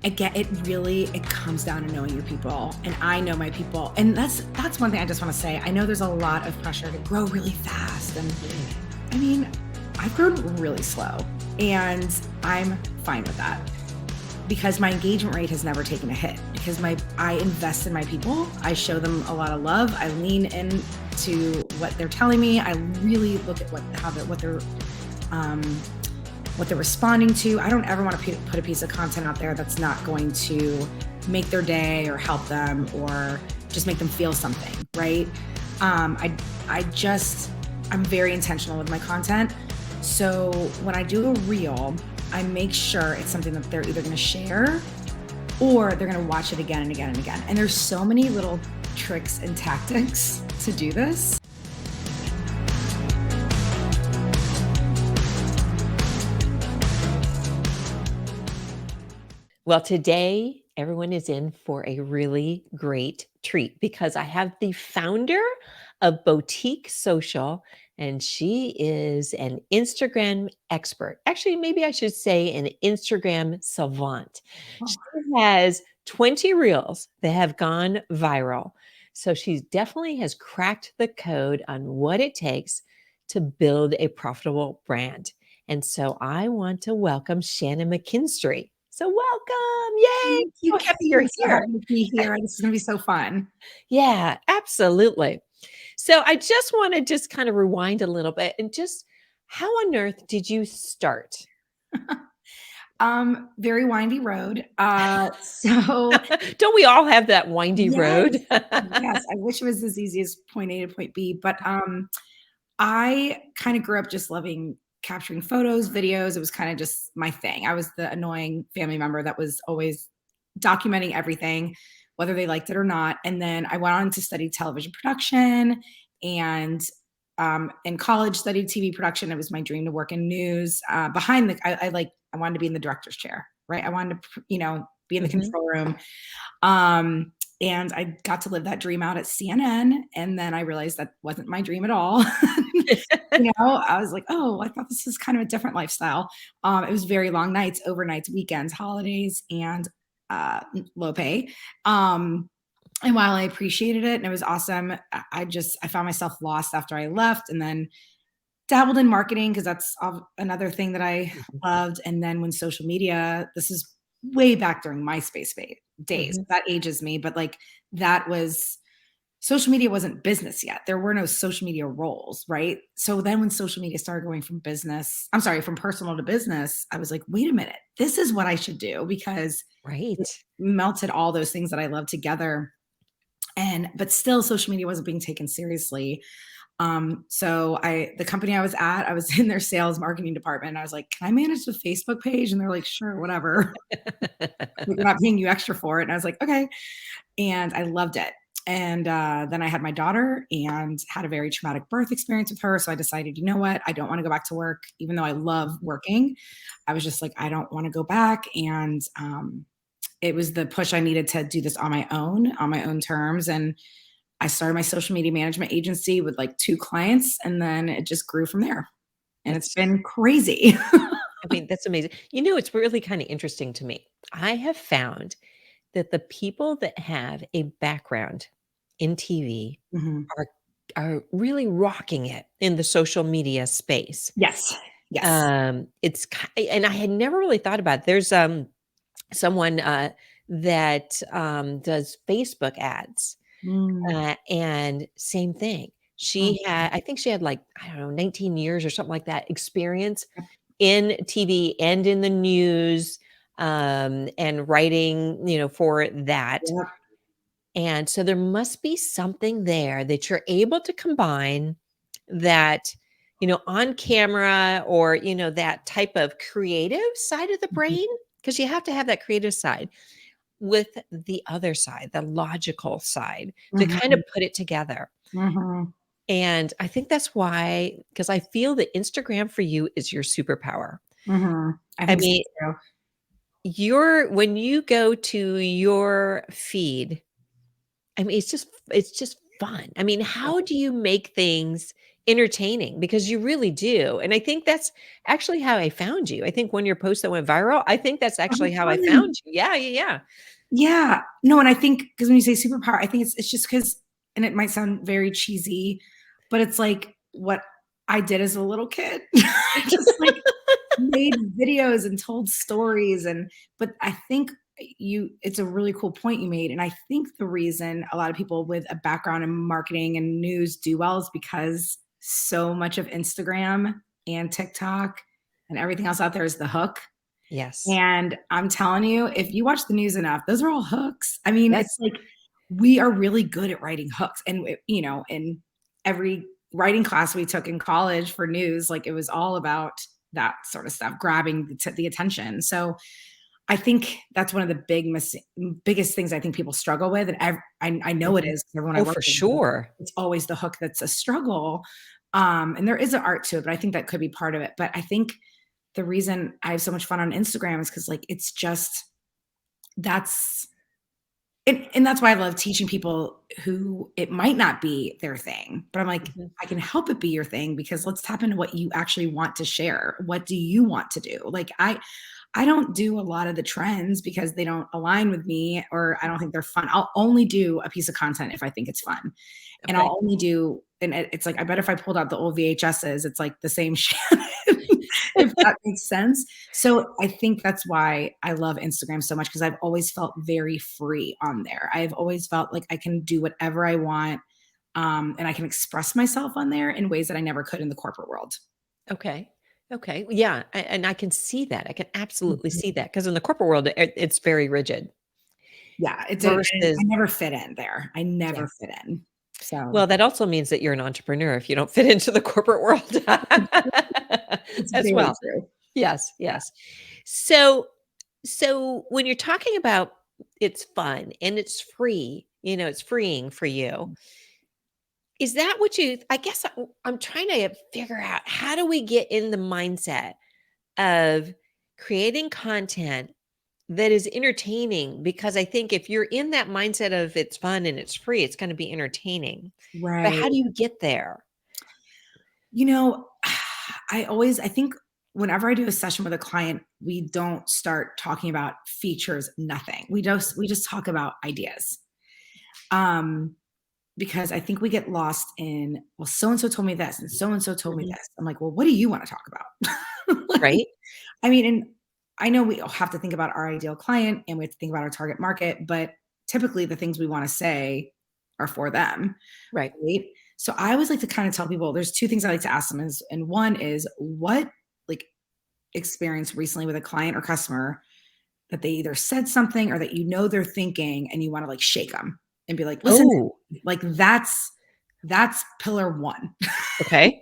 Again, it comes down to knowing your people, and I know my people. And that's one thing I just want to say. I know there's a lot of pressure to grow really fast. And I mean, I've grown really slow, and I'm fine with that because my engagement rate has never taken a hit because I invest in my people. I show them a lot of love. I lean into what they're telling me. I really look at what they're responding to. I don't ever want to put a piece of content out there that's not going to make their day or help them or just make them feel something, right? I'm very intentional with my content. So when I do a reel, I make sure it's something that they're either going to share or they're going to watch it again and again and again. And there's so many little tricks and tactics to do this. Well, today everyone is in for a really great treat because I have the founder of Boutique Social, and she is an Instagram expert. Actually, maybe I should say an Instagram savant. She has 20 reels that have gone viral. So she definitely has cracked the code on what it takes to build a profitable brand. And so I want to welcome Shannon McKinstrie. So welcome. Yay. Thank you. So happy you're So here. happy to be here. This is going to be so fun. Yeah, absolutely. So I just want to just kind of rewind a little bit and just how on earth did you start? Very windy road. So Don't we all have that windy road? yes, yes. I wish it was as easy as point A to point B, but I kind of grew up just loving capturing photos, videos. It was kind of just my thing. I was the annoying family member that was always documenting everything, whether they liked it or not. And then I went on to study television production, and in college studied TV production. It was my dream to work in news. I wanted to be in the director's chair, right? I wanted to, be in the control room. And I got to live that dream out at CNN. And then I realized that wasn't my dream at all. I was like, oh, I thought this was kind of a different lifestyle. It was very long nights, overnights, weekends, holidays, and low pay. And while I appreciated it and it was awesome, I found myself lost after I left, and then dabbled in marketing because that's another thing that I loved. And then when social media, this is way back during MySpace days. That ages me, but like social media wasn't business yet. There were no social media roles, right? So then when social media started going from personal to business, I was like, wait a minute, this is what I should do because it melted all those things that I love together. But still social media wasn't being taken seriously. So the company I was at, I was in their sales marketing department. And I was like, can I manage the Facebook page? And they're like, sure, whatever. We're not paying you extra for it. And I was like, okay. And I loved it. And then I had my daughter and had a very traumatic birth experience with her. So I decided, you know what? I don't want to go back to work, even though I love working. I was just like, I don't want to go back. And it was the push I needed to do this on my own terms. And I started my social media management agency with like 2 clients, and then it just grew from there. And it's been crazy. I mean, that's amazing. It's really kind of interesting to me. I have found that the people that have a background in TV are really rocking it in the social media space. Yes. Yes. And I had never really thought about it. There's someone that does Facebook ads. And same thing. I think she had like, I don't know, 19 years or something like that experience in TV and in the news, and writing, for that. Yep. And so there must be something there that you're able to combine that, on camera or, that type of creative side of the brain, because you have to have that creative side with the other side, the logical side, to kind of put it together. And I think that's why, because I feel that Instagram for you is your superpower. I mean, so. when you go to your feed, I mean, it's just fun. I mean, how do you make things entertaining because you really do. And I think that's actually how I found you. I think when your post that went viral, I think that's Oh, actually that's how I fun. found you. Yeah, yeah, yeah. Yeah. No, and I think because when you say superpower, I think it's just because, and it might sound very cheesy, but it's like what I did as a little kid. I just like made videos and told stories, and but I think it's a really cool point you made, and I think the reason a lot of people with a background in marketing and news do well is because so much of Instagram and TikTok and everything else out there is the hook. Yes. And I'm telling you, if you watch the news enough, those are all hooks. I mean, it's Yes. like we are really good at writing hooks. And, in every writing class we took in college for news, like it was all about that sort of stuff, grabbing the attention. So I think that's one of the biggest things I think people struggle with. And I know it Mhm. is. Everyone I Oh, work for with, sure. it's always the hook that's a struggle. And there is an art to it, but I think that could be part of it. But I think the reason I have so much fun on Instagram is because like it's just that's and that's why I love teaching people who it might not be their thing, but I'm like, Mhm. I can help it be your thing because let's tap into what you actually want to share. What do you want to do? Like I don't do a lot of the trends because they don't align with me or I don't think they're fun. I'll only do a piece of content if I think it's fun. And Okay. I'll only do and it's like I bet if I pulled out the old VHSs, it's like the same Shannon, if that makes sense. So I think that's why I love Instagram so much because I've always felt very free on there. I've always felt like I can do whatever I want, and I can express myself on there in ways that I never could in the corporate world. Okay. Okay. Yeah, and I can see that. I can absolutely Mhm. see that because in the corporate world, it's very rigid Yeah, and I versus never fit in there. I never yes. fit in. So Well, that also means that you're an entrepreneur if you don't fit into the corporate world it's as very well. true. Yes, Yeah. yes. So so when you're talking about it's fun and it's free, it's freeing for you. Is that what you I guess I'm trying to figure out how do we get in the mindset of creating content that is entertaining because I think if you're in that mindset of it's fun and it's free, it's gonna be entertaining. But Right. how do you get there? You know, I think whenever I do a session with a client, we don't start talking about features, nothing. We just talk about ideas. Um, because I think we get lost in, well, so and so told me this and so and so told me Mhm. this. I'm like, well, what do you want to talk about? Like, Right? I mean, and I know we all have to think about our ideal client and we have to think about our target market, but typically the things we want to say are for them, Right. right? So I always like to kind of tell people there's two things I like to ask them is, and one is what like experience recently with a client or customer that they either said something or that they're thinking and you want to like shake them and be like, listen, Oh, like that's pillar one. okay.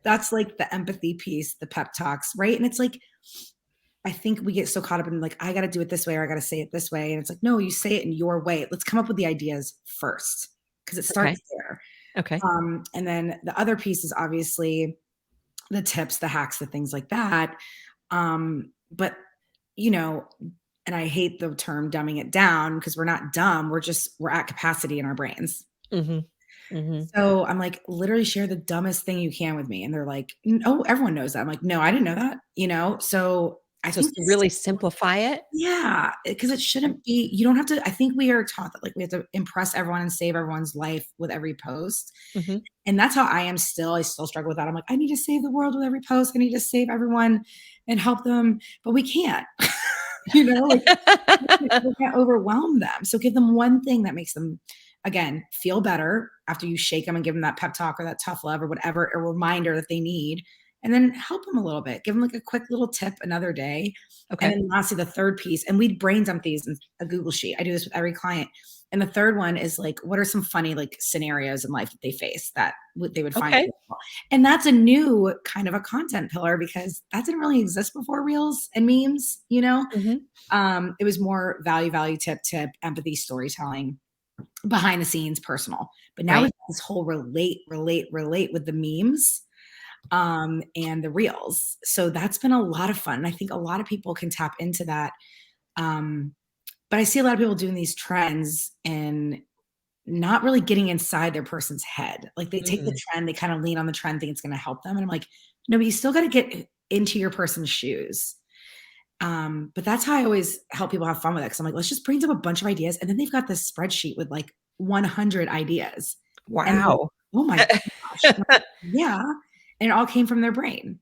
That's like the empathy piece, the pep talks, right? And it's like I think we get so caught up in like, I got to do it this way or I got to say it this way. And it's like, no, you say it in your way. Let's come up with the ideas first because it Okay. starts there. Okay. And then the other piece is obviously the tips, the hacks, the things like that. But, you know, and I hate the term dumbing it down because we're not dumb. We're at capacity in our brains. Mhm. Mhm. So I'm like, literally share the dumbest thing you can with me. And they're like, oh, everyone knows that. I'm like, no, I didn't know that. So I So think to really simplify it? yeah, because it Okay. shouldn't be you don't have to I think we are taught that, like, we have to impress everyone and save everyone's life with every post, Mhm. and that's how I am still. I still struggle with that. I'm like, "I need to save the world with every post. I need to save everyone and help them," but we can't. Like, we can't overwhelm them. So give them one thing that makes them, again, feel better after you shake them and give them that pep talk or that tough love or whatever, a reminder that they need. And then help them a little bit. Give them like a quick little tip another day. And Okay. then lastly, the third piece, and we brain dump these in a Google sheet. I do this with every client. And the third one is like, what are some funny like scenarios in life that they face that they would find Okay. useful? And that's a new kind of a content pillar because that didn't really exist before reels and memes. Mhm. It was more value, tip, empathy, storytelling, behind the scenes, personal. But now we've Right. got this whole relate with the memes and the reels. So that's been a lot of fun. And I think a lot of people can tap into that. Um, but I see a lot of people doing these trends and not really getting inside their person's head. Like they take the Mm. trend, they kind of lean on the trend, think it's going to help them. And I'm like, no, but you still got to get into your person's shoes. But that's how I always help people have fun with it. Cause I'm like, let's just bring them a bunch of ideas. And then they've got this spreadsheet with like 100 ideas. And they're like, Wow. oh my gosh. And I'm like, yeah. And it all came from their brain.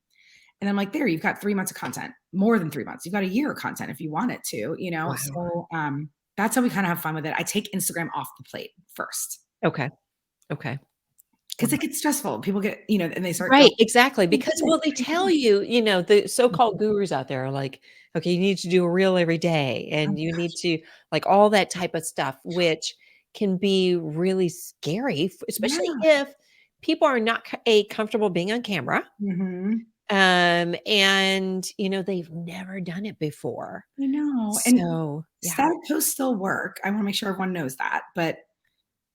And I'm like, there, you've got 3 months of content, more than 3 months. You've got a year of content if you want it to, you know? Wow. So, that's how we kind of have fun with it. I take Instagram off the plate first Okay. Okay. because it gets stressful. People get, you know, and they start going, Right, exactly, "Oh, because, goodness, well, they I tell know." you, the so-called gurus out there are like, "Okay, you need to do a reel every day, Oh and you need to" like, all that type of stuff, which can be really scary, f especially yeah. if people are not comfortable being on camera, Mhm. and, they've never done it before. I know, and So, yeah. static posts still work. I wanna make sure everyone knows that, but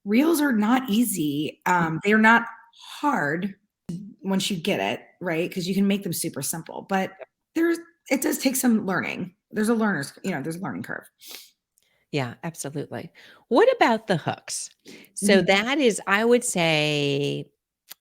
reels are not easy. They are not hard once you get it, right? Because you can make them super simple, but there's it does take some learning. There's a learning curve. Yeah, absolutely. What about the hooks? So Mhm. that is, I would say,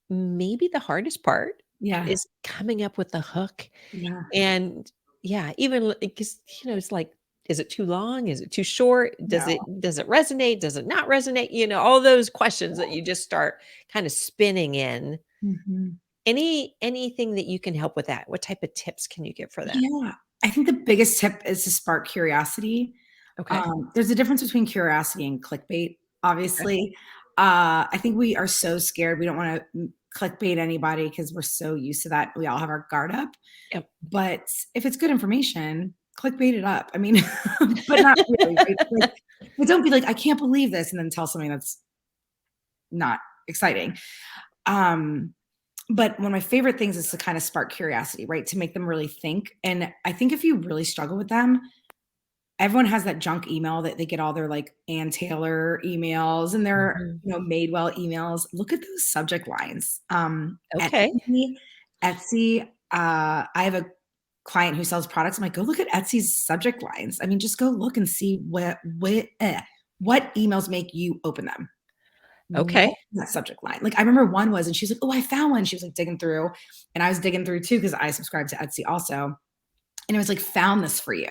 maybe the hardest part Yeah, is coming up with the hook. yeah, And yeah, even because, it's like, is it too long? Is it too short? Does no. it resonate? Does it not resonate? All those questions that you just start kind of spinning in. Mhm. Anything that you can help with that? What type of tips can you give for that? Yeah, I think the biggest tip is to spark curiosity. Okay. There's a difference between curiosity and clickbait, Okay. obviously. I think we are so scared. We don't want to clickbait anybody because we're so used to that. We all have our guard up. Yep. But if it's good information, clickbait it up. I mean, but not really, right? But don't be like, I can't believe this, and then tell something that's not exciting. Um, but one of my favorite things is to kind of spark curiosity, right? To make them really think. And I think if you really struggle with them, everyone has that junk email that they get all their like Ann Taylor emails and their, Mhm. Madewell emails. Look at those subject lines. Okay. Etsy, I have a client who sells products. I'm like, go look at Etsy's subject lines. I mean, just go look and see what emails make you open them. Okay. What that subject line? Like, I remember one was, and she's like, "Oh, I found one." She was like digging through, and I was digging through too because I subscribe to Etsy also, and it was like, "Found this for you."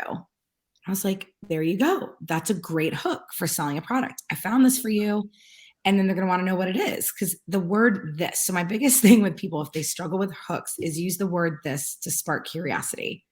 I was like, there you go. That's a great hook for selling a product. I found this for you. And then they're going to want to know what it is because the word this. So, my biggest thing with people, if they struggle with hooks, is use the word this to spark curiosity.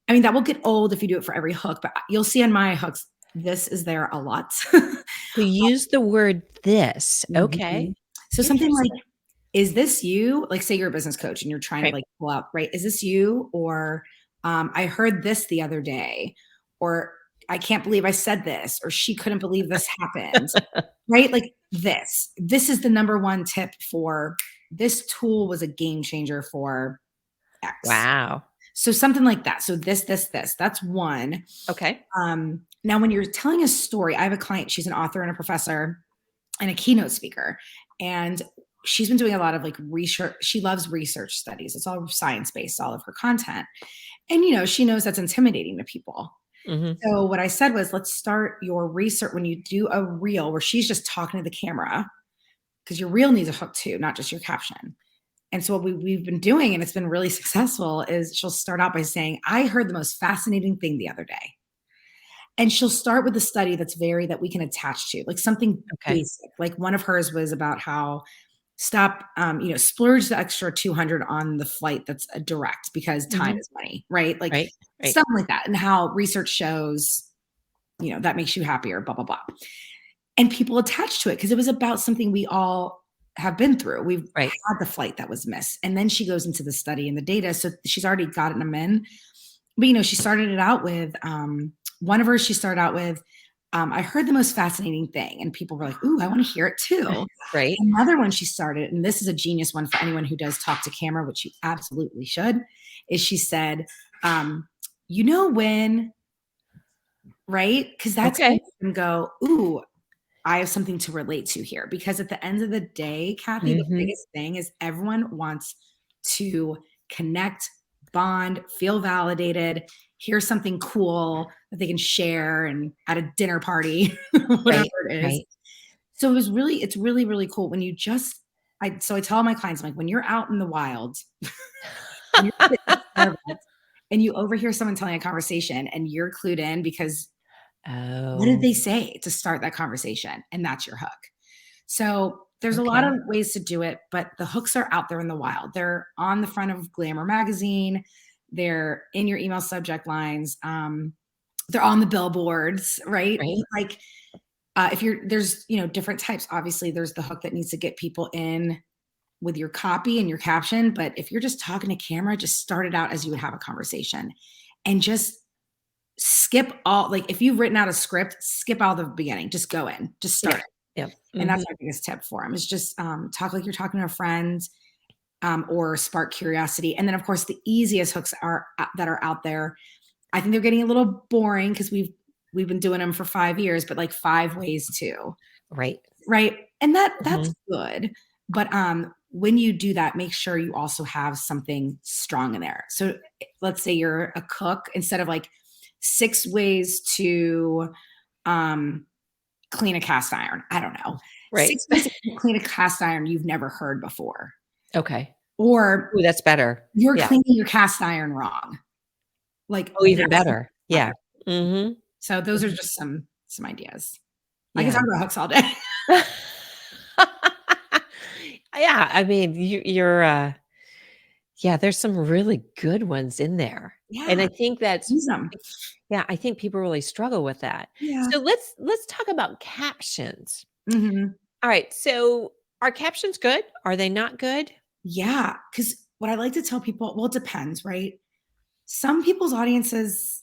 I mean, that will get old if you do it for every hook, but you'll see on my hooks, this is there a lot. So use the word "this." Okay. Mhm. So, something like, Interesting. is this you? Like, say you're a business coach and you're trying to Right. like pull out, right? Is this you? Or I heard this the other day, or I can't believe I said this, or she couldn't believe this happened, right? Like this is the number one tip for this tool was a game changer for X. Wow. So something like that. So this, that's one. Okay. Now, when you're telling a story, I have a client, she's an author and a professor and a keynote speaker. And she's been doing a lot of like research. She loves research studies. It's all science based, all of her content. And, she knows that's intimidating to people. Mhm. So what I said was, let's start your research when you do a reel where she's just talking to the camera, because your reel needs a hook too, not just your caption. And so what we've been doing, and it's been really successful, is she'll start out by saying, I heard the most fascinating thing the other day. And she'll start with a study that we can attach to, like something Okay. basic. Like one of hers was about how splurge the extra 200 on the flight that's a direct because time Mhm. is money, right? Like Right. Right. something like that. And how research shows, that makes you happier, blah, blah, blah. And people attached to it because it was about something we all have been through. We've Right. had the flight that was missed. And then she goes into the study and the data. So she's already gotten them in. But she started it out with one of hers, she started out with, I heard the most fascinating thing. And people were like, ooh, I want to hear it too. Right. Another one she started, and this is a genius one for anyone who does talk to camera, which you absolutely should, is she said, when, right? Because that's when Okay. you can go, ooh, I have something to relate to here. Because at the end of the day, Kathy, the Mhm. biggest thing is everyone wants to connect, bond, feel validated, hear something cool that they can share and at a dinner party, whatever Right. it is. Right. So it's really, really cool when you just, so I tell all my clients, I'm like, when you're out in the wild, when you're sitting at Starbucks and you overhear someone telling a conversation and you're clued in because what did Oh, they say to start that conversation? And that's your hook. So there's a lot okay. of ways to do it, but the hooks are out there in the wild. They're on the front of Glamour magazine. They're in your email subject lines. They're on the billboards, right? Right. Like if you're there's different types. Obviously, there's the hook that needs to get people in with your copy and your caption. But if you're just talking to camera, just start it out as you would have a conversation, and just skip all, like if you've written out a script, skip all the beginning. Just go in, just start Yeah. it. Yeah. And Mhm. that's my biggest tip for them is just talk like you're talking to a friend, or spark curiosity. And then of course the easiest hooks are that are out there. I think they're getting a little boring because we've been doing them for 5 years, but like 5 ways to, Right. right? And that's Mhm. good. But when you do that, make sure you also have something strong in there. So let's say you're a cook, instead of like 6 ways to um clean a cast iron. I don't know. Right. 6 ways to clean a cast iron you've never heard before. Okay. Or Ooh, that's better. you're Yeah. cleaning your cast iron wrong. Like Oh, even that's better. better. Yeah. Mhm. So those are Mhm. just some ideas. I can Yeah. talk about hooks all day. Yeah, I mean, yeah, there's some really good ones in there, and Yeah, I think that's use them. yeah, I think people really struggle with that. Yeah. So let's talk about captions. Mhm. Alright, so are captions good? Are they not good? Yeah, because what I like to tell people, well, it depends, right? Some people's audiences,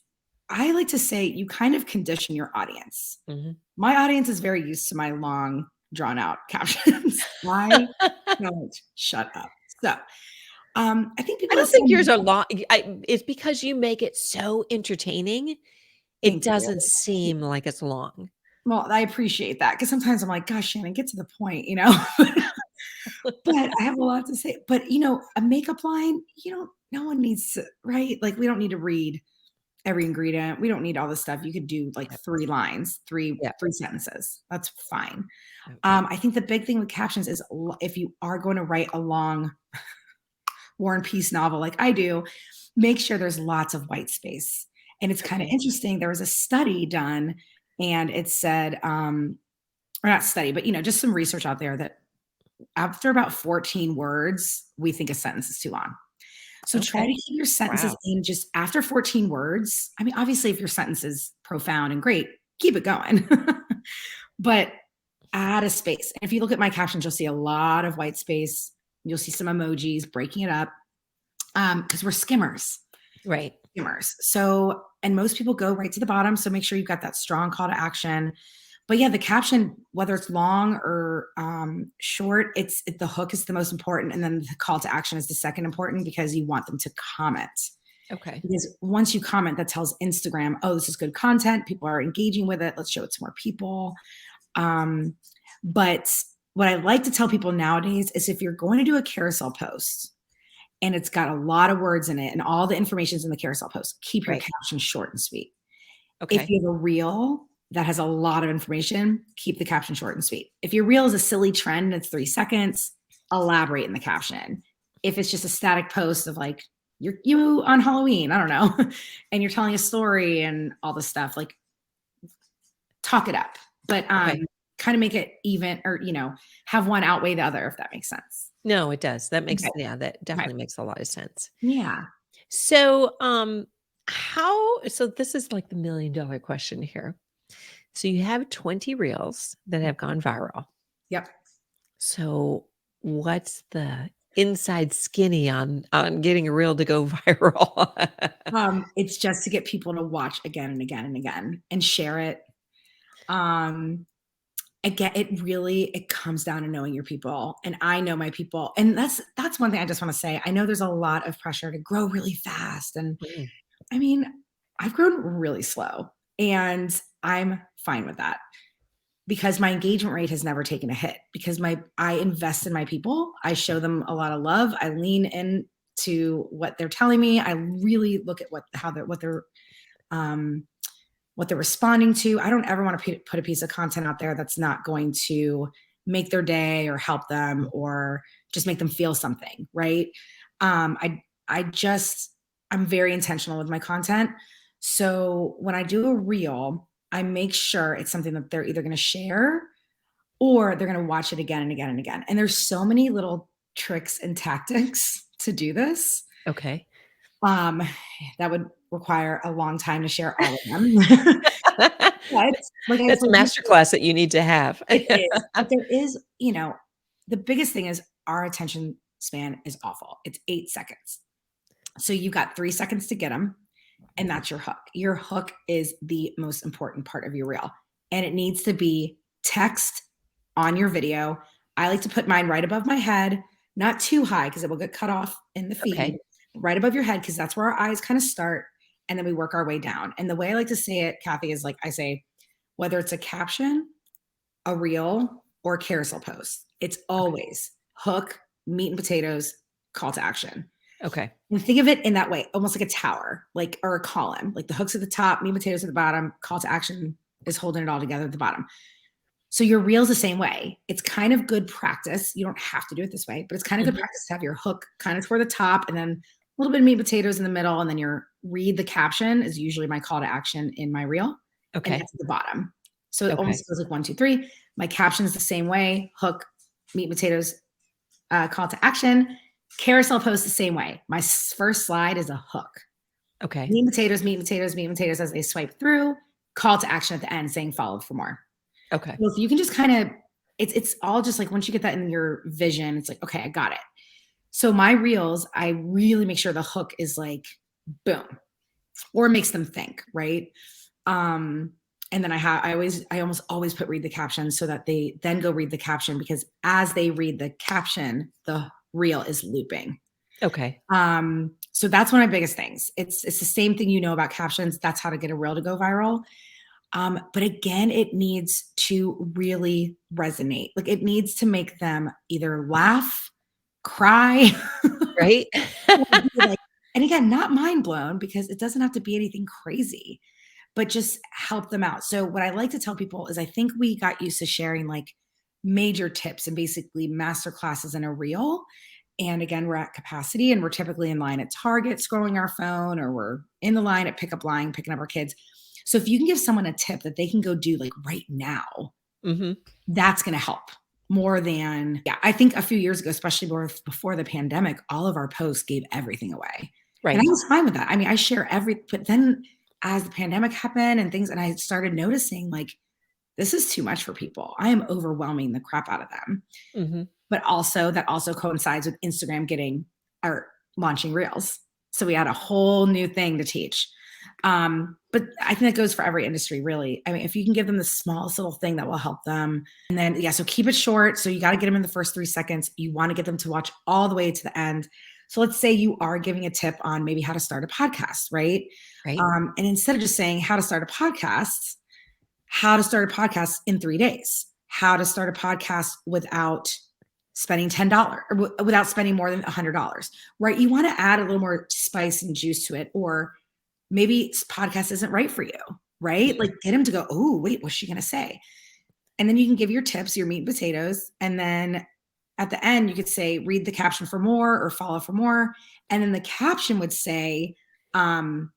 I like to say you kind of condition your audience. Mhm. My audience is very used to my long, drawn out captions. I don't shut up. So, I think I people that don't think send yours me, are long it's because you make it so entertaining, it thank you. doesn't seem like it's long. Well, I appreciate that because sometimes I'm like, gosh, Shannon, get to the point, you know? But I have a lot to say. But, a makeup line, no one needs to, right? Like, we don't need to read every ingredient. We don't need all this stuff. You could do like Yep, 3 lines, three yep, three sentences. That's fine. yep. I think the big thing with captions is if you are going to write a long War and Peace novel like I do, make sure there's lots of white space. And it's kind of Okay, interesting. There was a study done, and it said, or not study, but just some research out there that after about 14 words, we think a sentence is too long. So try to okay. keep your sentences Wow. in just after 14 words. I mean, obviously, if your sentence is profound and great, keep it going. But add a space. And if you look at my captions, you'll see a lot of white space. You'll see some emojis breaking it up, because we're skimmers. Right. Skimmers. So, and most people go right to the bottom. So make sure you've got that strong call to action. But yeah, the caption, whether it's long or short, the hook is the most important, and then the call to action is the second important because you want them to comment. Okay. Because once you comment, that tells Instagram, oh, this is good content. People are engaging with it. Let's show it to more people. Um, but what I like to tell people nowadays is if you're going to do a carousel post and it's got a lot of words in it and all the information's in the carousel post, keep your Right. caption short and sweet. If Okay. you have a reel that has a lot of information, keep the caption short and sweet. If your reel is a silly trend and it's 3 seconds, elaborate in the caption. If it's just a static post of like you on Halloween, I don't know, and you're telling a story and all this stuff, like talk it up, but Okay. kind of make it even, or have one outweigh the other, if that makes sense. No, it does. That Okay. makes yeah, that Okay. definitely makes a lot of sense. Yeah. So, so this is like the $1,000,000 question here. So you have 20 reels that have gone viral. Yep. So what's the inside skinny on getting a reel to go viral? It's just to get people to watch again and again and again and share it. Um, Again, it comes down to knowing your people, and I know my people, and that's one thing I just want to say. I know there's a lot of pressure to grow really fast, and Mm, I mean, I've grown really slow, and I'm fine with that because my engagement rate has never taken a hit because I invest in my people. I show them a lot of love. I lean in to what they're telling me. I really look at what they're um what they're responding to. I don't ever want to put a piece of content out there that's not going to make their day or help them or just make them feel something, right? I just, I'm very intentional with my content. So when I do a reel, I make sure it's something that they're either going to share or they're going to watch it again and again and again. And there's so many little tricks and tactics to do this. Okay. Um, that would require a long time to share all of them. But like I That's a said, master class that you need to have. it is. But there is, the biggest thing is our attention span is awful. It's 8 seconds. So you've got 3 seconds to get them, and that's your hook. Your hook is the most important part of your reel, and it needs to be text on your video. I like to put mine right above my head, not too high because it will get cut off in the feed. Okay. Right above your head because that's where our eyes kind of start, and then we work our way down. And the way I like to say it, Kathy, is like I say, whether it's a caption, a reel, or a carousel post, it's always hook, meat and potatoes, call to action. Okay. And think of it in that way, almost like a tower, like, or a column, like the hook's at the top, meat and potatoes at the bottom, call to action is holding it all together at the bottom. So your reel's the same way. It's kind of good practice. You don't have to do it this way, but it's kind of good practice to have your hook kind of toward the top and then a little bit of meat and potatoes in the middle. And then your read the caption is usually my call to action in my reel. Okay. And that's at the bottom. So it almost goes like 1, 2, 3. My caption is the same way. Hook, meat and potatoes, call to action. Carousel post the same way. My first slide is a hook. Okay. Meat and potatoes, meat and potatoes, meat and potatoes as they swipe through. Call to action at the end saying follow for more. Okay. So if you can just kind of, it's all just like once you get that in your vision, it's like, okay, I got it. So my reels, I really make sure the hook is like, boom, or makes them think, right? And then I almost always put read the caption so that they then go read the caption because as they read the caption, the reel is looping. Okay. So that's one of my biggest things. It's the same thing about captions. That's how to get a reel to go viral. But again, it needs to really resonate. Like it needs to make them either laugh, cry, Right. and again, not mind blown because it doesn't have to be anything crazy, but just help them out. So what I like to tell people is I think we got used to sharing like major tips and basically master classes in a reel. And again, we're at capacity and we're typically in line at Target scrolling our phone or we're in the line at pickup line, picking up our kids. So if you can give someone a tip that they can go do like right now, that's going to help more than, I think a few years ago, especially before the pandemic, all of our posts gave everything away. Right. And I was fine with that. I mean, I share but then as the pandemic happened and things, and I started noticing like, this is too much for people. I am overwhelming the crap out of them. But also that also coincides with Instagram launching reels. So we had a whole new thing to teach. But I think that goes for every industry, really. I mean, if you can give them the smallest little thing that will help them. And then, so keep it short. So you got to get them in the first 3 seconds. You want to get them to watch all the way to the end. So let's say you are giving a tip on maybe how to start a podcast, right? Right. And instead of just saying how to start a podcast in 3 days, how to start a podcast without spending $10 or without spending more than $100, right? You want to add a little more spice and juice to it, or maybe podcast isn't right for you, right? Like get him to go, oh, wait, what's she going to say? And then you can give your tips, your meat and potatoes. And then at the end, you could say, read the caption for more or follow for more. And then the caption would say something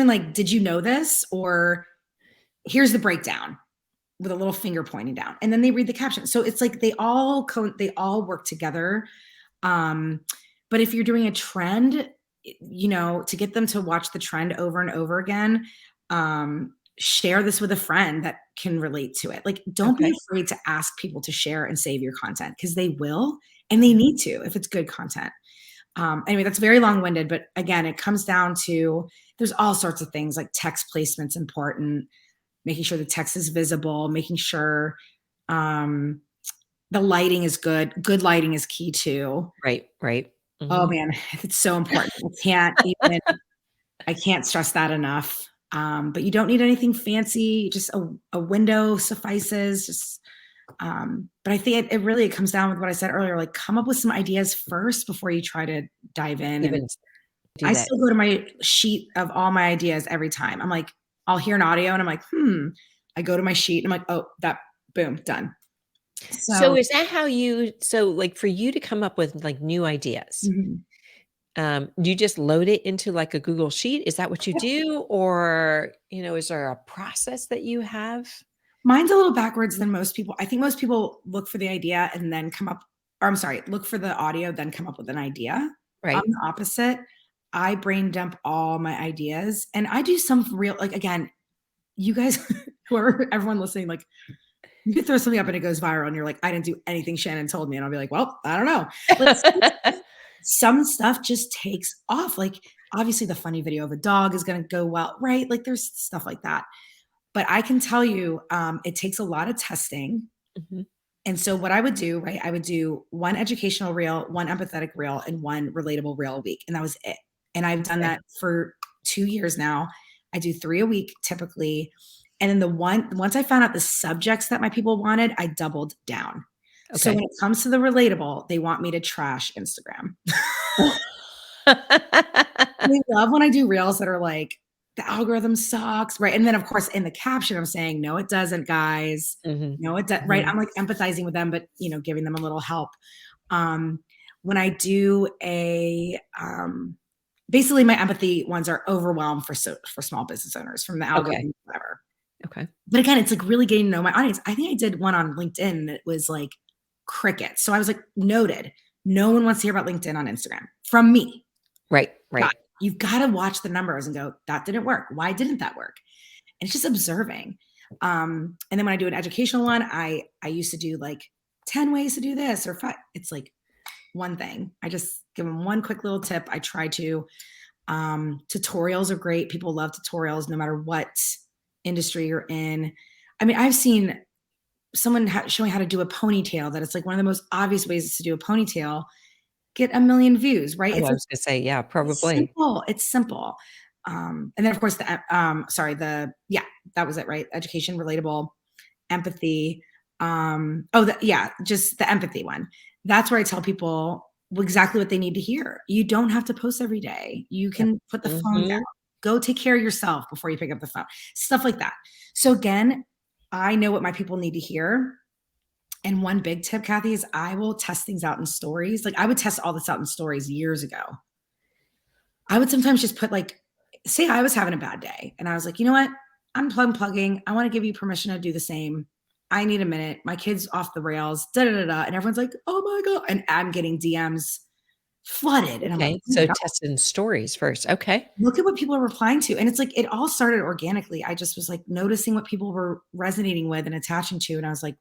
like, did you know this? Or here's the breakdown with a little finger pointing down. And then they read the caption. So it's like they all work together. But if you're doing a trend, to get them to watch the trend over and over again, share this with a friend that can relate to it. Like, don't be afraid to ask people to share and save your content because they will, and they need to if it's good content. Anyway, that's very long-winded, but again, it comes down to there's all sorts of things like text placement's important, making sure the text is visible, making sure the lighting is good. Good lighting is key too. Right. Oh man, it's so important. I can't stress that enough. But you don't need anything fancy. Just a window suffices. But I think it really comes down with what I said earlier. Like, come up with some ideas first before you try to dive in. do I that? still go to my sheet of all my ideas every time. I'm like, I'll hear an audio and I'm like, I go to my sheet and I'm like, oh, that boom, done. So So is that how so like for you to come up with like new ideas, mhm. do you just load it into like a Google Sheet? Is that what you Yep. do? Or, is there a process that you have? Mine's a little backwards than most people. I think most people look for the idea and then look for the audio, then come up with an idea. I'm Right. the opposite. I brain dump all my ideas and I do some real, like, again, you guys, whoever, everyone listening, like, you could throw something up and it goes viral and you're like, I didn't do anything Shannon told me. And I'll be like, well, I don't know. Like some stuff just takes off. Like obviously the funny video of a dog is going to go well, right? Like there's stuff like that. But I can tell you, it takes a lot of testing. Mhm. And so what I would do, right? I would do one educational reel, one empathetic reel, and one relatable reel a week. And that was it. And I've done Okay. that for 2 years now. I do 3 a week typically. And then once I found out the subjects that my people wanted, I doubled down. So when Okay. it comes to the relatable, they want me to trash Instagram. They love when I do reels that are like, the algorithm sucks, right? And then of course in the caption, I'm saying, no, it doesn't, guys. Mhm. No, it does, right? Mhm. I'm like empathizing with them, but giving them a little help. Um, when I do basically my empathy ones are overwhelmed for small business owners from the Okay. algorithm, whatever. Okay. But again, it's like really getting to know my audience. I think I did one on LinkedIn that was like cricket. So I was like, noted. No one wants to hear about LinkedIn on Instagram from me. Right. God, Right. you've got to watch the numbers and go, that didn't work. Why didn't that work? And it's just observing. And then when I do an educational one, I used to do like 10 ways to do this or 5. It's like one thing. I just give them one quick little tip. I try to. Tutorials are great. People love tutorials no matter what industry you're in. I mean, I've seen someone showing how to do a ponytail that it's like one of the most obvious ways to do a ponytail get a million views, right? Oh, I was gonna say, yeah, It's probably. simple. It's simple. And then of course that was it, right? Education, relatable, empathy. Just the empathy one. That's where I tell people exactly what they need to hear. You don't have to post every day. You Yep. can put the phone down. Mhm. Go take care of yourself before you pick up the phone. Stuff like that. So again, I know what my people need to hear. And one big tip, Kathy, is I will test things out in stories. Like I would test all this out in stories years ago. I would sometimes just put like, say I was having a bad day and I was like, you know what? I'm plugging. I want to give you permission to do the same. I need a minute. My kid's off the rails, da da da da. And everyone's like, oh my God. And I'm getting DMs flooded. And I'm like, Okay, oh my so God, testing stories first. Okay. look at what people are replying to. And it's like, it all started organically. I just was like noticing what people were resonating with and attaching to. And I was like,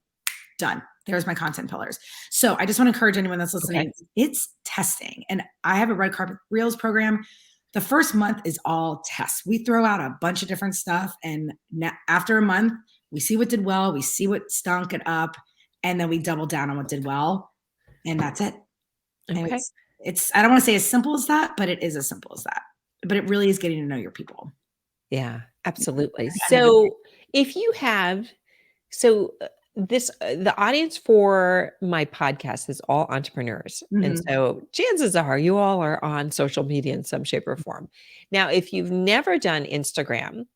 done. There's my content pillars. So I just want to encourage anyone that's Okay. listening. It's testing. And I have a red carpet reels program. The first month is all tests. We throw out a bunch of different stuff. And after a month, we see what did well. We see what stunk it up. And then we double down on what did well. And that's it. And Okay. I don't want to say as simple as that, but it is as simple as that. But it really is getting to know your people. Yeah, You know, absolutely. at the end of the day. So, if you have so, the audience for my podcast is all entrepreneurs, and Mhm. so chances are you all are on social media in some shape or form. Now, if you've never done Instagram,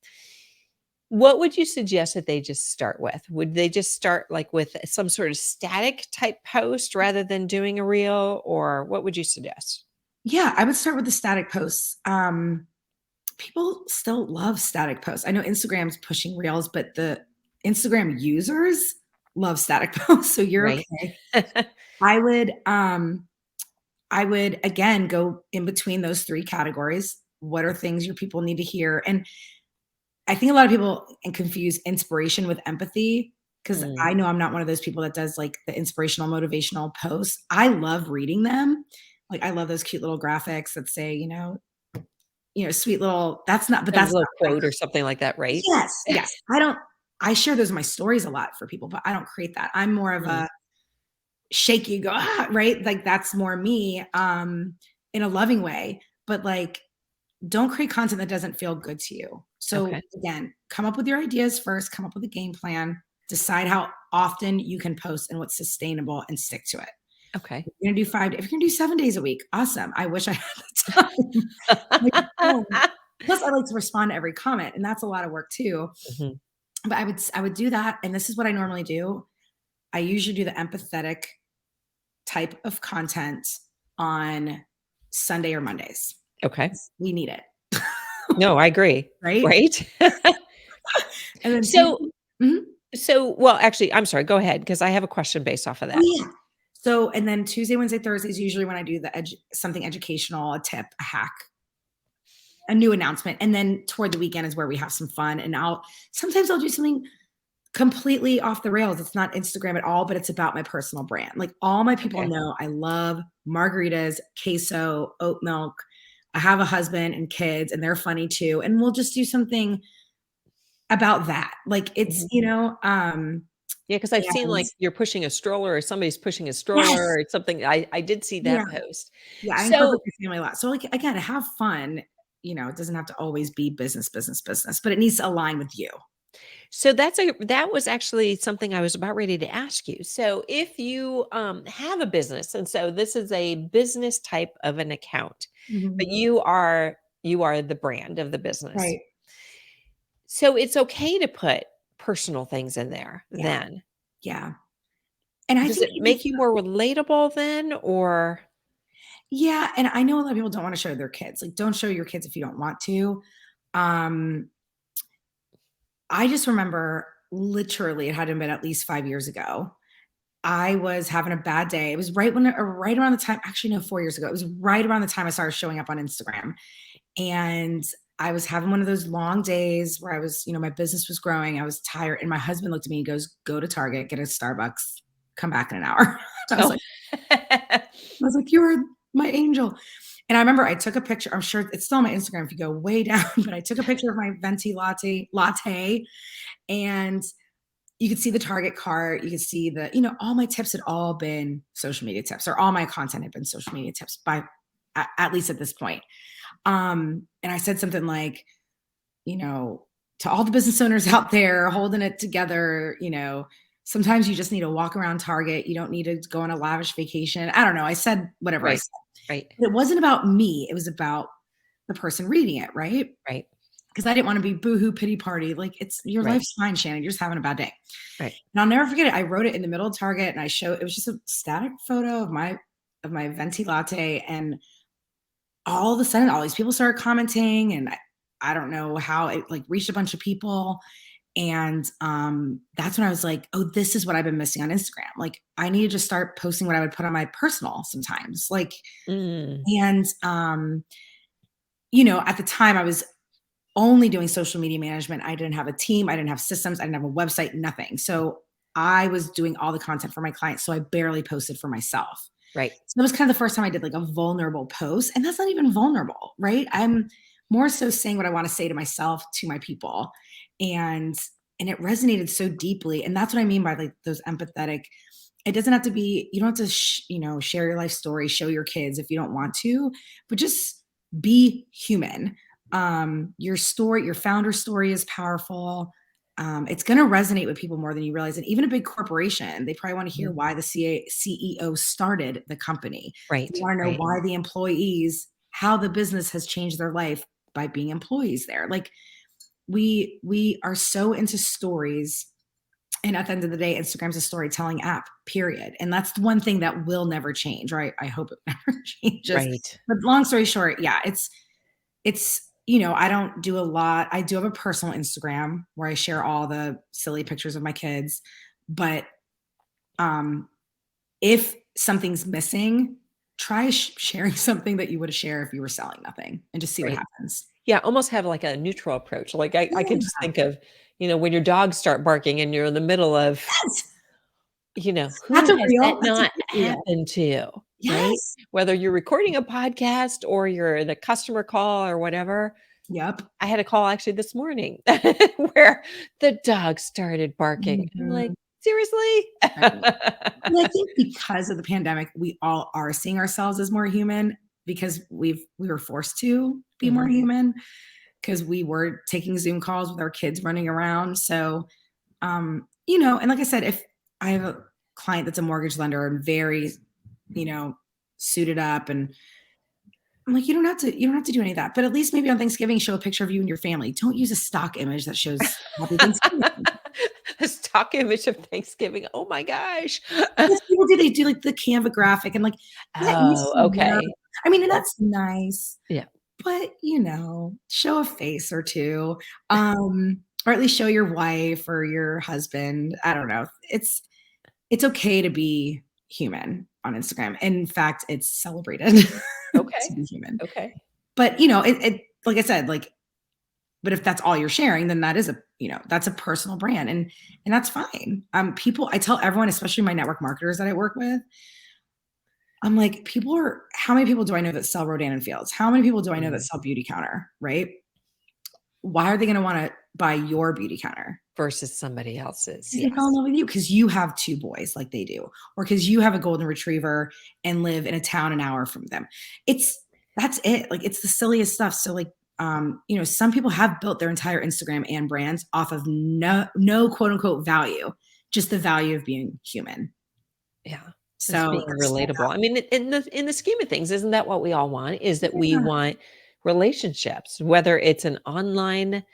what would you suggest that they just start with? Would they just start, like, with some sort of static type post rather than doing a reel, or what would you suggest? Yeah, I would start with the static posts. People still love static posts. I know Instagram's pushing reels, but the Instagram users love static posts, so you're Right. okay. I would I would again go in between those 3 categories. What are things your people need to hear? And I think a lot of people confuse inspiration with empathy because Mm, I know I'm not one of those people that does like the inspirational motivational posts. I love reading them. Like I love those cute little graphics that say, sweet little but a that's little not what I quote or something like that, right? Yes, yes. I share those in my stories a lot for people, but I don't create that. I'm more of Mm, a shake you go, right? Like that's more me, in a loving way. But like, don't create content that doesn't feel good to you. So okay. again, come up with your ideas first, come up with a game plan, decide how often you can post and what's sustainable and stick to it. Okay. You're gonna do if you're gonna do 7 days a week, awesome. I wish I had the time. I don't. Plus, I like to respond to every comment, and that's a lot of work too. Mhm. But I would do that, and this is what I normally do. I usually do the empathetic type of content on Sunday or Mondays. Okay. We need it, No, I agree. right? Right? And then So Tuesday. Mhm. well, actually, I'm sorry, go ahead, because I have a question based off of Oh, that. yeah. So, and then Tuesday, Wednesday, Thursday is usually when I do something educational, a tip, a hack, a new announcement. And then toward the weekend is where we have some fun. And sometimes I'll do something completely off the rails. It's not Instagram at all, but it's about my personal brand. Like all my people Okay. know I love margaritas, queso, oat milk. I have a husband and kids, and they're funny too. And we'll just do something about that. Like it's, Mhm. Yeah, because 'cause I've seen, and like, you're pushing a stroller or somebody's pushing a stroller yes. or something. I did see Yeah. that post. Yeah. I incorporate So my family a lot. So like again, have fun. It doesn't have to always be business, business, business, but it needs to align with you. that was actually something I was about ready to ask you. So if you, have a business, and so this is a business type of an account, but Mhm. you are the brand of the business. Right. So it's okay to put personal things in there Yeah. then. Yeah. And I Does think it people make you more relatable then, or yeah, and I know a lot of people don't wanna show their kids, like, don't show your kids if you don't want to. Um, I just remember literally, it had to have been at least 5 years ago. I was having a bad day. It was right around the time actually, no, 4 years ago. It was right around the time I started showing up on Instagram, and I was having one of those long days where my business was growing, I was tired, and my husband looked at me and goes, "Go to Target, get a Starbucks, come back in an hour." I was oh. like I was like, "You are my angel." And I remember I took a picture. I'm sure it's still on my Instagram if you go way down, but I took a picture of my venti latte, and you could see the Target cart. You could see all my tips had all been social media tips, or all my content had been social media tips at least at this point. And I said something like, you know, to all the business owners out there holding it together, sometimes you just need to walk around Target. You don't need to go on a lavish vacation. I don't know. I said whatever I Right, said. right, But it wasn't about me. It was about the person reading it, right? right, Because I didn't want to be boohoo pity party. Like it's your right, life's fine, Shannon. You're just having a bad day. right. And I'll never forget it. I wrote it in the middle of Target and it was just a static photo of my venti latte. And all of a sudden all these people started commenting, and I don't know how it like reached a bunch of people. And that's when I was like, oh, this is what I've been missing on Instagram. Like I need to just start posting what I would put on my personal sometimes. Like, Mm, and at the time I was only doing social media management. I didn't have a team, I didn't have systems, I didn't have a website, nothing. So I was doing all the content for my clients. So I barely posted for myself. right. So that was kind of the first time I did like a vulnerable post. And that's not even vulnerable, right? I'm more so saying what I want to say to myself, to my people. And and it resonated so deeply. And that's what I mean by like those empathetic. It doesn't have to be, you don't have to, share your life story, show your kids if you don't want to, but just be human. Your story, your founder story is powerful. It's going to resonate with people more than you realize. And even a big corporation, they probably want to hear Mhm. why the CEO started the company. They Right, want to know right. why the employees, how the business has changed their life by being employees there. Like we are so into stories, and at the end of the day, Instagram's a storytelling app, period. And that's the one thing that will never change, right? I hope it never changes. Right. But long story short, yeah, I don't do a lot. I do have a personal Instagram where I share all the silly pictures of my kids. But um, if something's missing, try sharing something that you would share if you were selling nothing, and just see what Right. happens. Yeah, almost have like a neutral approach. Like I could just Yeah. think of, when your dogs start barking and you're in the middle of, Yes. That's who a has that real. That's a not real. happened to, right? Yes. Whether you're recording a podcast or you're in a customer call or whatever. Yep. I had a call actually this morning where the dog started barking. I'm like, Mhm. "Seriously?" Right. And I think because of the pandemic, we all are seeing ourselves as more human because we were forced to be more Mhm. human because we were taking Zoom calls with our kids running around. So, and like I said, if I have a client that's a mortgage lender and very suited up. And I'm like, you don't have to do any of that. But at least maybe on Thanksgiving, show a picture of you and your family. Don't use a stock image that shows Happy Thanksgiving. A stock image of Thanksgiving. Oh my gosh. Because people do, they do like the Canva graphic and like that used Oh, to work. okay. I mean, and Yeah. that's nice, Yeah. but show a face or two, or at least show your wife or your husband. I don't know. It's okay to be human on Instagram. In fact, it's celebrated to Okay. be human. Okay. But it like I said, like, but if that's all you're sharing, then that is that's a personal brand, and that's fine. I tell everyone, especially my network marketers that I work with, I'm like, how many people do I know that sell Rodan and Fields? How many people do I know that Mm. sell Beauty Counter, right? Why are they going to want to buy your Beauty Counter? Versus somebody else's. Because they fell in Yes. love with you because you have two boys like they do, or because you have a golden retriever and live in a town an hour from them. That's it. Like, it's the silliest stuff. So like, some people have built their entire Instagram and brands off of no quote unquote value, just the value of being human. Yeah. It's So being relatable. I mean, in the scheme of things, isn't that what we all want? Is that we yeah, want relationships, whether it's an online,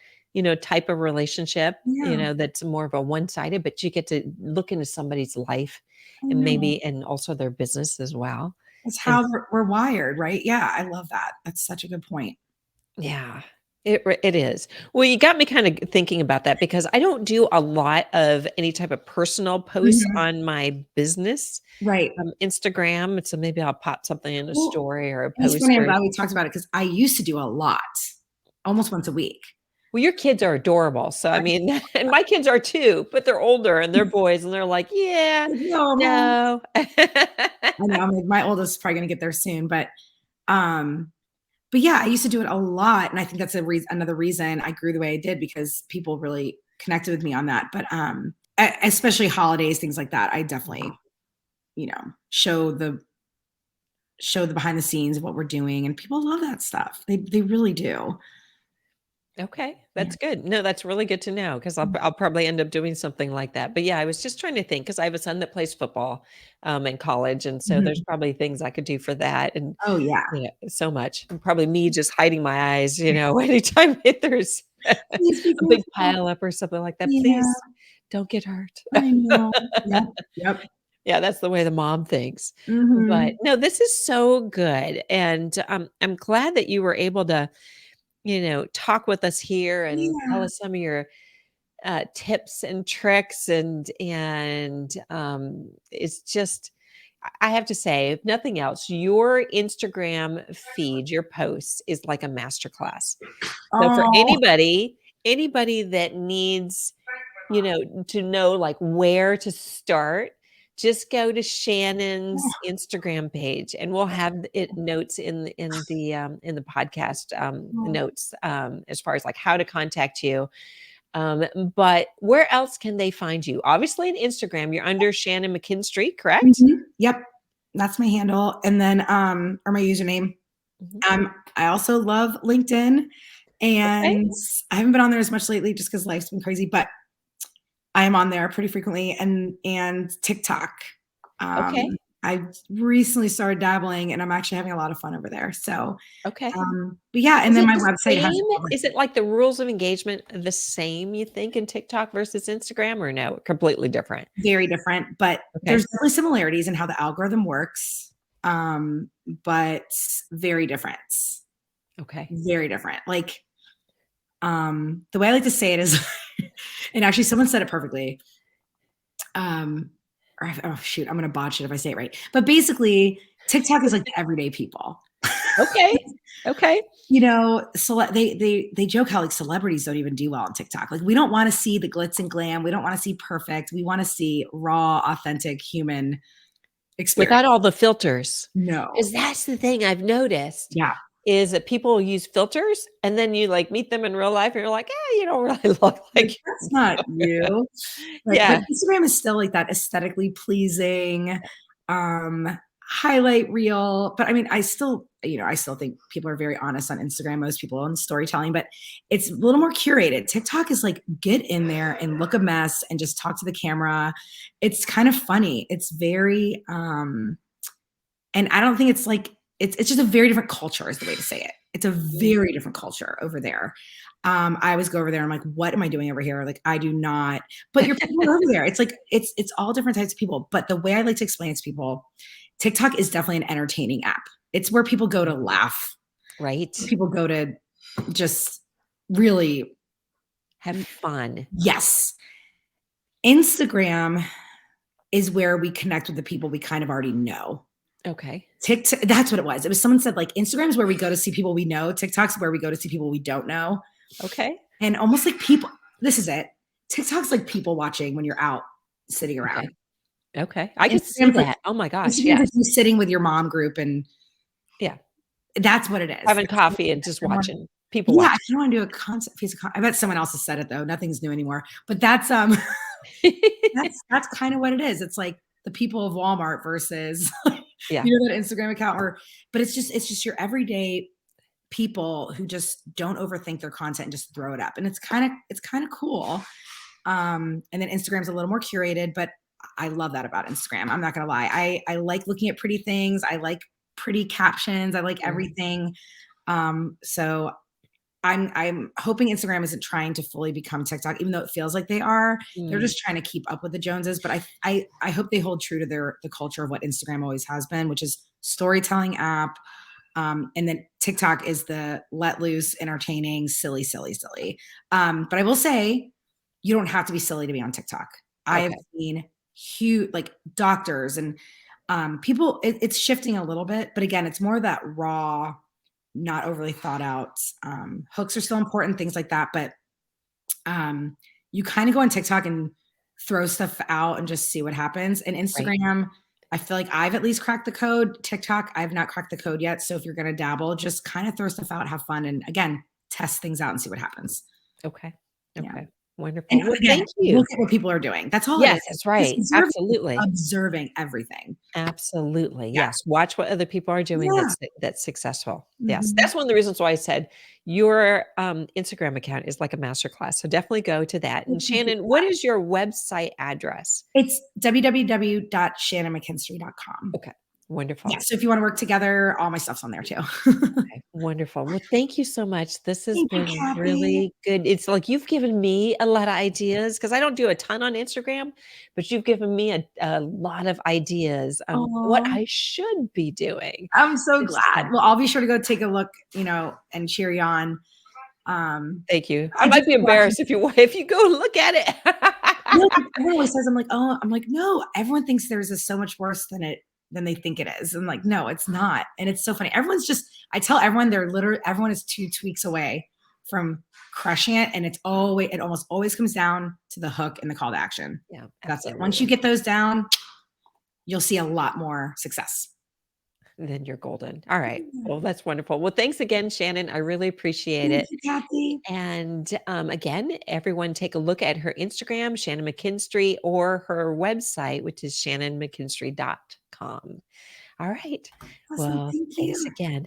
type of relationship, yeah, that's more of a one-sided, but you get to look into somebody's life I and know. and also their business as well. It's And how we're wired, right? Yeah, I love that. That's such a good point. yeah, it is. Well, you got me kind of thinking about that because I don't do a lot of any type of personal posts Mhm. on my business Right. Instagram, so maybe I'll pop something in a Well, story or a and it's post funny, I'm or glad we talked about it because I used to do a lot, almost once a week. well, your kids are adorable, so, I I mean and my kids are too, but they're older and they're boys, and they're like, "Yeah, no, mom. no." I know, I'm like, my oldest is probably gonna get there soon, um, but yeah, I used to do it a lot, and I think that's another reason I grew the way I did because people really connected with me on that. But especially holidays, things like that, I definitely, you know, show the behind the scenes of what we're doing, and people love that stuff. They really do. Okay, Yeah. that's good. No, that's really good to know because I'll probably end up doing something like that. But yeah, I was just trying to think because I have a son that plays football in college, and so there's Mhm. probably things I could do for that, and Oh yeah. so much. And probably me just hiding my eyes, anytime there's a Please be big careful. pile up or something like that. Yeah, Please don't get hurt. I know. Yep, yep. Yeah, that's the way the mom thinks. But Mhm. no, this is so good, and I'm glad that you were able to talk with us here and tell Yeah. us some of your tips and tricks and it's just I have to say, if nothing else, your Instagram feed, your posts is like a masterclass. So for Oh. anybody that needs to know like where to start, just go to Shannon's Instagram page and we'll have it notes in the podcast notes as far as like how to contact you. But where else can they find you? Obviously on Instagram, you're under Shannon McKinstrie, correct? Mhm. Yep. That's my handle, and then, or my username. Mhm. I also love LinkedIn, Okay. and I haven't been on there as much lately just because life's been crazy, but I am on there pretty frequently, and TikTok. Okay. I recently started dabbling, and I'm actually having a lot of fun over there. So, Okay. but yeah, and Is then it my the website has same? all the Is it like the rules of engagement the same, you think, in TikTok versus Instagram, or no, completely different? very different, but there's Okay. definitely similarities in how the algorithm works, but very different. Okay. Very different. Like, the way I like to say it is, and actually someone said it perfectly. Um, oh shoot, I'm gonna botch it if I say it right. But basically, TikTok is like the everyday people. Okay. Okay. They joke how like celebrities don't even do well on TikTok. Like, we don't want to see the glitz and glam. We don't want to see perfect. We want to see raw, authentic human experience. Without all the filters. No. 'Cause that's the thing I've noticed Yeah. is that people use filters, and then you, like, meet them in real life, and you're like, you don't really look Like, like." that's not you. But Yeah. Instagram is still like that aesthetically pleasing, highlight reel. But I mean, I still think people are very honest on Instagram, most people on storytelling, but it's a little more curated. TikTok is like, get in there and look a mess and just talk to the camera. It's kind of funny. It's very And I don't think it's like it's just a very different culture is the way to say it. It's a Mm. very different culture over there. I always go over there. I'm like, what am I doing over here? Like, I do not. But your people are over there. It's like it's all different types of people. But the way I like to explain it to people, TikTok is definitely an entertaining app. It's where people go to laugh. Where Right. people go to just really Have fun. yes. Instagram is where we connect with the people we kind of already know. Okay. TikTok, that's what it was. It was someone said like Instagram is where we go to see people we know. TikTok's where we go to see people we don't know. Okay. And almost like people, this is it. TikTok's like people watching when you're out sitting around. Okay. Okay. I could see Instagram's like that. Oh my gosh. Instagram's like Yes. you sitting with your mom group, and Yeah. that's what it is. Having coffee and just watching people Yeah, I watch. kind of want to do a concept piece of I bet someone else has said it though. Nothing's new anymore. But that's that's kind of what it is. It's like the people of Walmart versus Yeah. you know that Instagram account or but it's just your everyday people who just don't overthink their content and just throw it up. And it's kind of cool. And then Instagram's a little more curated, but I love that about Instagram. I'm not gonna lie. I like looking at pretty things. I like pretty captions. I like Mhm. everything. So I'm hoping Instagram isn't trying to fully become TikTok, even though it feels like they are. They're Mm. just trying to keep up with the Joneses. But I hope they hold true to the culture of what Instagram always has been, which is storytelling app. And then TikTok is the let loose, entertaining, silly, silly, silly. But I will say, you don't have to be silly to be on TikTok. I have Okay. seen huge like doctors and people. It's shifting a little bit, but again, it's more that raw not overly thought out. Hooks are still important, things like that. But you kind of go on TikTok and throw stuff out and just see what happens. And Right. Instagram, I feel like I've at least cracked the code. TikTok, I've not cracked the code yet. So if you're going to dabble, just kind of throw stuff out, have fun, and again, test things out and see what happens. Okay. Yeah. Okay. And Wonderful. Well, again, thank you. look at what people are doing. That's all it is. Yes, that's Just right. Absolutely. observing everything. Absolutely. Yeah. Yes. Watch what other people are doing Yeah. that's successful. Yes. Mhm. That's one of the reasons why I said your Instagram account is like a masterclass. So definitely go to that. I And appreciate Shannon, what that. is your website address? It's www.shannonmckinstry.com. Okay. Wonderful. Yeah, so if you wanna work together, all my stuff's on there too. Okay, wonderful. Well, thank you so much. This has Thank you, been Kathy. really good. It's like you've given me a lot of ideas because I don't do a ton on Instagram, but you've given me a lot of ideas on what Aw, I should be doing. I'm so It's, glad. Well, I'll be sure to go take a look, and cheer you on. thank you. I I might just be embarrassed if you go look at no, it. everyone always says, I'm like, "No, everyone thinks theirs is so much worse than they think it is." I'm like, "No, it's not." And it's so funny. I tell everyone everyone is 2 tweaks away from crushing it, and it almost always comes down to the hook and the call to action. Yeah, That's it. Once you absolutely. get those down, you'll see a lot more success. Then you're golden. All right. Well, that's wonderful. Well, thanks again, Shannon. I really appreciate Thank it. you, Kathy. And again, everyone take a look at her Instagram, Shannon McKinstry, or her website, which is shannonmckinstry.com. All right. Awesome. Well, Thank thanks you. again.